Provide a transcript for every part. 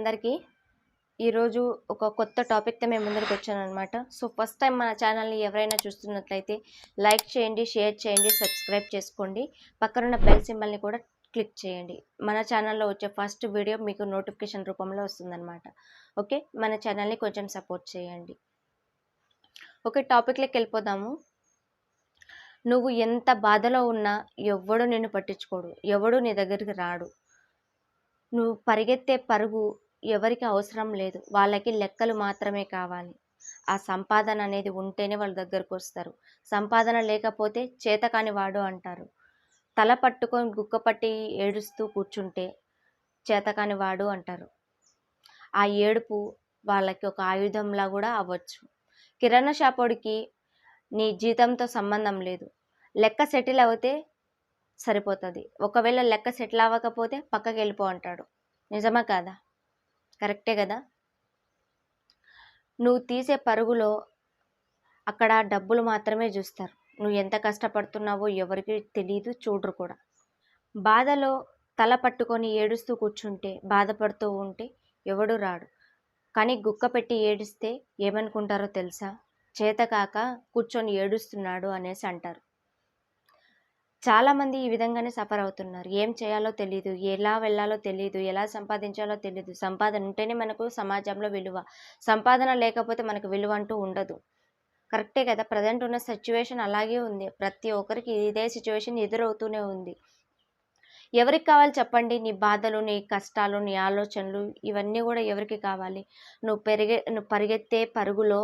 అందరికీ. ఈరోజు ఒక కొత్త టాపిక్‌తో మేము ముందరికి వచ్చాననమాట. సో, ఫస్ట్ టైం మన ఛానల్‌ని ఎవరైనా చూస్తున్నట్లయితే లైక్ చేయండి, షేర్ చేయండి, సబ్స్క్రైబ్ చేసుకోండి. పక్కనున్న బెల్ సింబల్‌ని కూడా క్లిక్ చేయండి. మన ఛానల్‌లో వచ్చే ఫస్ట్ వీడియో మీకు నోటిఫికేషన్ రూపంలో వస్తుందన్నమాట. ఓకే. మన ఛానల్‌ని కొంచెం సపోర్ట్ చేయండి. ఓకే, టాపిక్‌లోకి వెళ్ళిపోదాము. నువ్వు ఎంత బాధలో ఉన్నా ఎవ్వడు నిన్ను పట్టించుకోడు. ఎవడు నీ దగ్గరికి రాడు. నువ్వు పరిగెత్తే పరుగు ఎవరికి అవసరం లేదు. వాళ్ళకి లెక్కలు మాత్రమే కావాలి. ఆ సంపాదన అనేది ఉంటేనే వాళ్ళ దగ్గరకు వస్తారు. సంపాదన లేకపోతే చేతకాని వాడు అంటారు. తల పట్టుకొని గుక్కపట్టి ఏడుస్తూ కూర్చుంటే చేతకాని వాడు అంటారు. ఆ ఏడుపు వాళ్ళకి ఒక ఆయుధంలా కూడా అవ్వచ్చు. కిరాణా షాపోడికి నీ జీతంతో సంబంధం లేదు. లెక్క సెటిల్ అవుతే సరిపోతుంది. ఒకవేళ లెక్క సెటిల్ అవ్వకపోతే పక్కకి వెళ్ళిపో అంటాడు. నిజమా కాదా? కరెక్టే కదా. నువ్వు తీసే పరుగులో అక్కడ డబ్బులు మాత్రమే చూస్తారు. నువ్వు ఎంత కష్టపడుతున్నావో ఎవరికి తెలీదు, చూడరు కూడా. బాధలో తల పట్టుకొని ఏడుస్తూ కూర్చుంటే, బాధపడుతూ ఉంటే ఎవడు రాడు. కానీ గుక్క పెట్టి ఏడిస్తే ఏమనుకుంటారో తెలుసా? చేతకాక కూర్చొని ఏడుస్తున్నాడు అనేసి అంటారు. చాలామంది ఈ విధంగానే సఫర్ అవుతున్నారు. ఏం చేయాలో తెలీదు, ఎలా వెళ్ళాలో తెలీదు, ఎలా సంపాదించాలో తెలీదు. సంపాదన ఉంటేనే మనకు సమాజంలో విలువ. సంపాదన లేకపోతే మనకు విలువ అంటూ ఉండదు. కరెక్టే కదా. ప్రజెంట్ ఉన్న సిచ్యువేషన్ అలాగే ఉంది. ప్రతి ఒక్కరికి ఇదే సిచ్యువేషన్ ఎదురవుతూనే ఉంది. ఎవరికి కావాలి చెప్పండి? నీ బాధలు, నీ కష్టాలు, నీ ఆలోచనలు ఇవన్నీ కూడా ఎవరికి కావాలి? నువ్వు పరిగెత్తే పరుగులో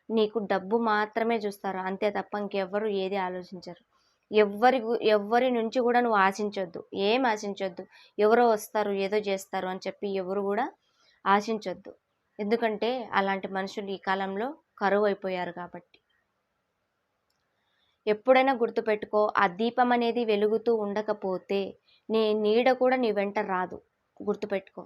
నీకు డబ్బు మాత్రమే చూస్తారు. అంతే తప్ప ఇంకెవ్వరు ఏది ఆలోచించరు. ఎవ్వరి నుంచి కూడా నువ్వు ఆశించొద్దు. ఏం ఆశించొద్దు. ఎవరో వస్తారు, ఏదో చేస్తారు అని చెప్పి ఎవరు కూడా ఆశించొద్దు. ఎందుకంటే అలాంటి మనుషులు ఈ కాలంలో కరువు అయిపోయారు కాబట్టి. ఎప్పుడైనా గుర్తుపెట్టుకో, ఆ దీపం అనేది వెలుగుతూ ఉండకపోతే నీ నీడ కూడా నీ వెంట రాదు. గుర్తుపెట్టుకో.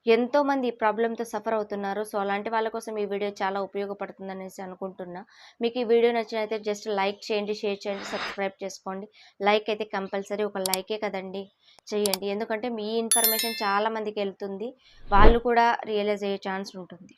ఎంతోమంది ఈ ప్రాబ్లంతో సఫర్ అవుతున్నారు. సో, అలాంటి వాళ్ళ కోసం ఈ వీడియో చాలా ఉపయోగపడుతుందనేసి అనుకుంటున్నా. మీకు ఈ వీడియో నచ్చినైతే జస్ట్ లైక్ చేయండి, షేర్ చేయండి, సబ్స్క్రైబ్ చేసుకోండి. లైక్ అయితే కంపల్సరీ ఒక లైకే కదండి చేయండి. ఎందుకంటే మీ ఇన్ఫర్మేషన్ చాలా మందికి వెళ్తుంది. వాళ్ళు కూడా రియలైజ్ అయ్యే ఛాన్స్ ఉంటుంది.